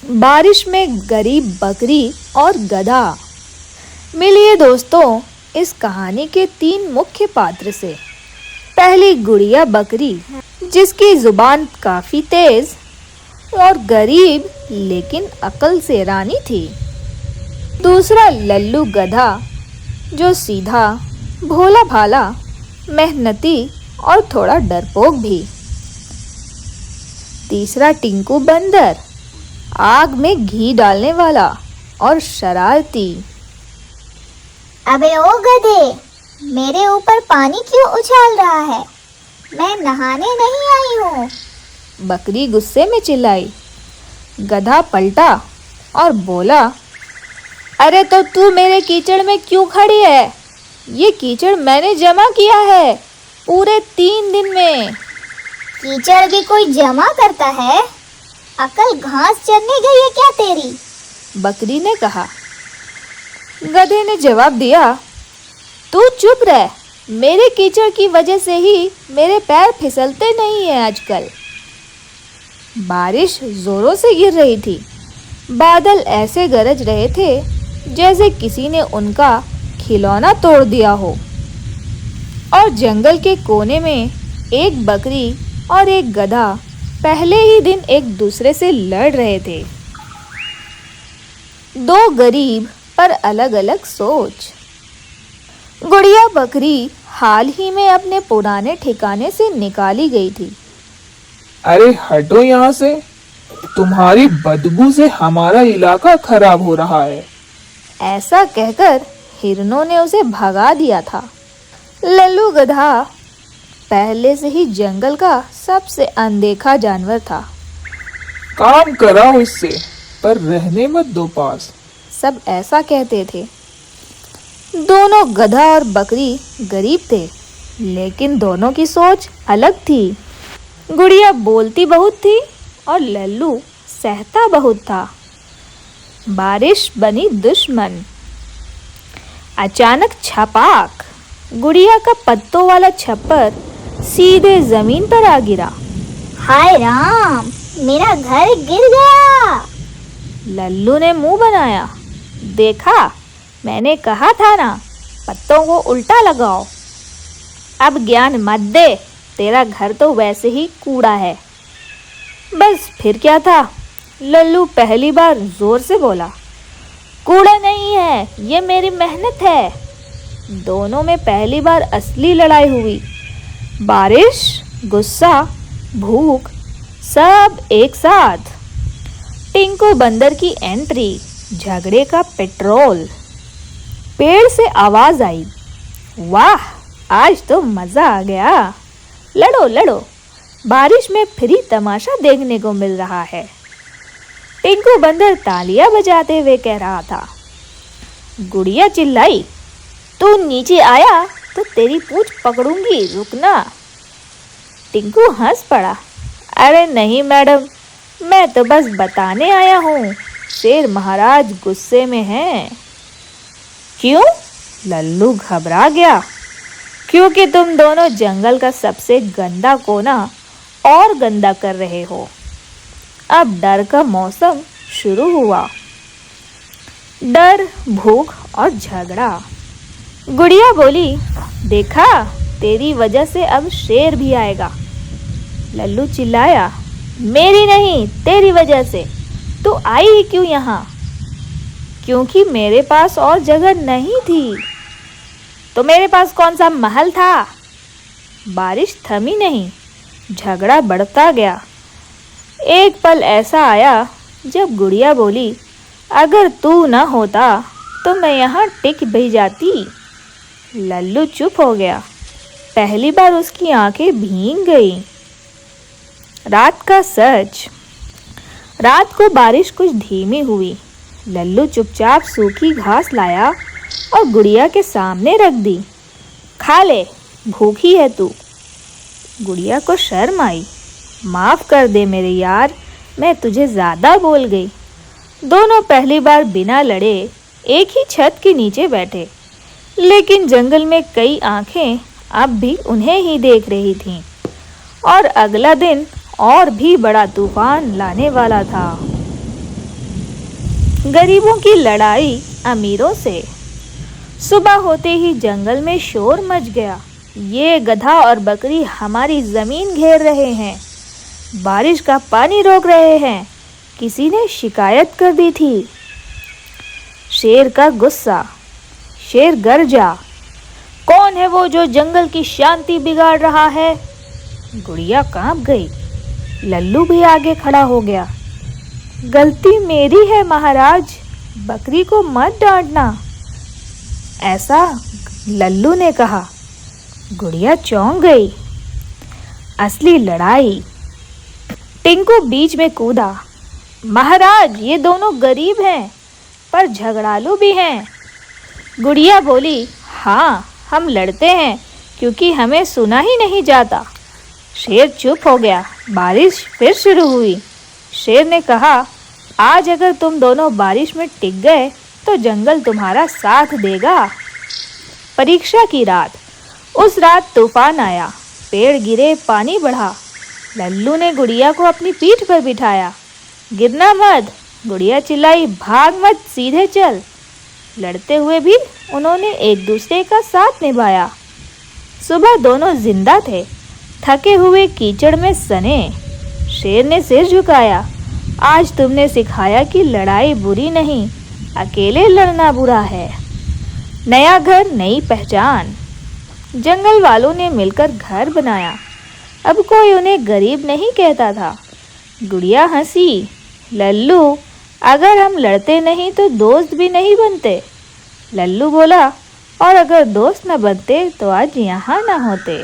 बारिश में गरीब बकरी और गधा। मिलिए दोस्तों इस कहानी के 3 मुख्य पात्र से। पहली गुड़िया बकरी, जिसकी जुबान काफी तेज और गरीब लेकिन अकल से रानी थी। दूसरा लल्लू गधा, जो सीधा, भोला भाला, मेहनती और थोड़ा डरपोक भी। तीसरा टिंकू बंदर, आग में घी डालने वाला और शरारती। अबे ओ गधे, मेरे ऊपर पानी क्यों उछाल रहा है? मैं नहाने नहीं आई हूँ। बकरी गुस्से में चिल्लाई। गधा पलटा और बोला, अरे तो तू मेरे कीचड़ में क्यों खड़ी है? ये कीचड़ मैंने जमा किया है पूरे 3 दिन में। कीचड़ भी कोई जमा करता है? अकल घास चरने गई है क्या तेरी? बकरी ने कहा। गधे ने जवाब दिया, तू चुप रह, मेरे कीचड़ की वजह से ही मेरे पैर फिसलते नहीं हैं आजकल। बारिश जोरों से गिर रही थी। बादल ऐसे गरज रहे थे जैसे किसी ने उनका खिलौना तोड़ दिया हो। और जंगल के कोने में एक बकरी और एक गधा पहले ही दिन एक दूसरे से लड़ रहे थे। 2 गरीब पर अलग अलग सोच। गुड़िया बकरी हाल ही में अपने पुराने ठिकाने से निकाली गई थी। अरे हटो यहाँ से, तुम्हारी बदबू से हमारा इलाका खराब हो रहा है। ऐसा कहकर हिरनों ने उसे भगा दिया था। लल्लू गधा पहले से ही जंगल का सबसे अनदेखा जानवर था। काम कराओ इससे, पर रहने मत दो पास। सब ऐसा कहते थे। दोनों गधा और बकरी गरीब थे, लेकिन दोनों की सोच अलग थी। गुड़िया बोलती बहुत थी और लल्लू सहता बहुत था। बारिश बनी दुश्मन। अचानक छपाक, गुड़िया का पत्तों वाला छप्पर सीधे जमीन पर आ गिरा। हाय राम, मेरा घर गिर गया। लल्लू ने मुंह बनाया। देखा, मैंने कहा था ना, पत्तों को उल्टा लगाओ। अब ज्ञान मत दे, तेरा घर तो वैसे ही कूड़ा है। बस फिर क्या था, लल्लू पहली बार जोर से बोला, कूड़ा नहीं है, ये मेरी मेहनत है। दोनों में पहली बार असली लड़ाई हुई। बारिश, गुस्सा, भूख, सब एक साथ। टिंकू बंदर की एंट्री, झगड़े का पेट्रोल। पेड़ से आवाज आई, वाह, आज तो मजा आ गया। लड़ो लड़ो, बारिश में फ्री तमाशा देखने को मिल रहा है। टिंकू बंदर तालियां बजाते हुए कह रहा था। गुड़िया चिल्लाई, तू नीचे आया तो तेरी पूंछ पकड़ूंगी, रुकना। टिंकू हंस पड़ा। अरे नहीं मैडम, मैं तो बस बताने आया हूँ, शेर महाराज गुस्से में हैं। क्यों? लल्लू घबरा गया। क्योंकि तुम दोनों जंगल का सबसे गंदा कोना और गंदा कर रहे हो। अब डर का मौसम शुरू हुआ। डर, भूख और झगड़ा। गुड़िया बोली, देखा, तेरी वजह से अब शेर भी आएगा। लल्लू चिल्लाया, मेरी नहीं, तेरी वजह से। तू आई ही क्यों यहाँ? क्योंकि मेरे पास और जगह नहीं थी। तो मेरे पास कौन सा महल था? बारिश थमी नहीं, झगड़ा बढ़ता गया। एक पल ऐसा आया जब गुड़िया बोली, अगर तू न होता तो मैं यहाँ टिक भी जाती। लल्लू चुप हो गया। पहली बार उसकी आंखें भीग गईं। रात का सच। रात को बारिश कुछ धीमी हुई। लल्लू चुपचाप सूखी घास लाया और गुड़िया के सामने रख दी। खा ले, भूखी है तू। गुड़िया को शर्म आई। माफ कर दे मेरे यार, मैं तुझे ज्यादा बोल गई। दोनों पहली बार बिना लड़े एक ही छत के नीचे बैठे, लेकिन जंगल में कई आंखें अब भी उन्हें ही देख रही थीं। और अगला दिन और भी बड़ा तूफान लाने वाला था। गरीबों की लड़ाई अमीरों से। सुबह होते ही जंगल में शोर मच गया। ये गधा और बकरी हमारी जमीन घेर रहे हैं, बारिश का पानी रोक रहे हैं। किसी ने शिकायत कर दी थी। शेर का गुस्सा। शेर गरजा, कौन है वो जो जंगल की शांति बिगाड़ रहा है? गुड़िया कांप गई। लल्लू भी आगे खड़ा हो गया। गलती मेरी है महाराज, बकरी को मत डांटना, ऐसा लल्लू ने कहा। गुड़िया चौंक गई। असली लड़ाई। टिंकू बीच में कूदा। महाराज, ये दोनों गरीब हैं पर झगड़ालू भी हैं। गुड़िया बोली, हाँ, हम लड़ते हैं क्योंकि हमें सुना ही नहीं जाता। शेर चुप हो गया। बारिश फिर शुरू हुई। शेर ने कहा, आज अगर तुम दोनों बारिश में टिक गए तो जंगल तुम्हारा साथ देगा। परीक्षा की रात। उस रात तूफान आया, पेड़ गिरे, पानी बढ़ा। लल्लू ने गुड़िया को अपनी पीठ पर बिठाया। गिरना मत, गुड़िया चिल्लाई, भाग मत, सीधे चल। लड़ते हुए भी उन्होंने एक दूसरे का साथ निभाया। सुबह दोनों जिंदा थे, थके हुए कीचड़ में सने। शेर ने सिर झुकाया। आज तुमने सिखाया कि लड़ाई बुरी नहीं, अकेले लड़ना बुरा है। नया घर, नई पहचान। जंगल वालों ने मिलकर घर बनाया। अब कोई उन्हें गरीब नहीं कहता था। गुड़िया हंसी। लल्लू, अगर हम लड़ते नहीं तो दोस्त भी नहीं बनते। लल्लू बोला, और अगर दोस्त न बनते तो आज यहाँ न होते।